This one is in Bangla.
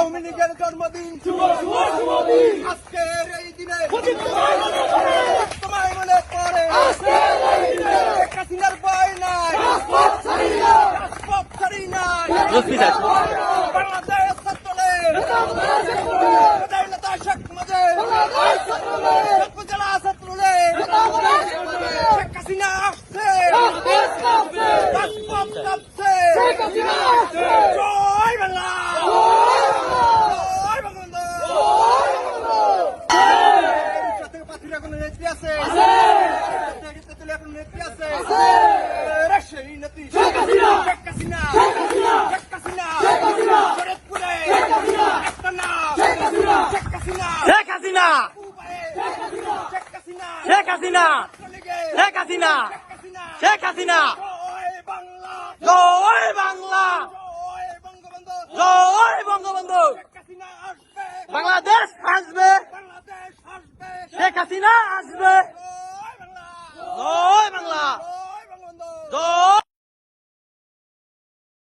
আওয়ামী লীগের জন্মদিন আজকের এই দিনে তোমায় মনে পড়ে শেখ হাসিনার ভয় নাই, রাজপথ ছাড়ি নাই। বাংলাদেশ ছাত্রলীগ নেতা শেখ মুজিব, উপজেলা ছাত্রলীগ, শেখ হাসিনা আসছে, রাজপথ কাঁপছে। জয় বাংলা, জয় বঙ্গবন্ধু। পাখিরা কোনো নেত্রী আছে, নেত্রী আছে, সেই নেত্রী শেখ হাসিনা, শেখ হাসিনা, শেখ হাসিনা, শরীয়তপুরে একটা নাম, শেখ হাসিনা, শেখ হাসিনা, শেখ হাসিনা, শেখ হাসিনা, শেখ হাসিনা, শেখ হাসিনা, শেখ হাসিনা। জয় বাংলা, জয় বাংলা, জয় বঙ্গবন্ধু, জয় বঙ্গবন্ধু। শেখ হাসিনা আসবে, বাংলাদেশ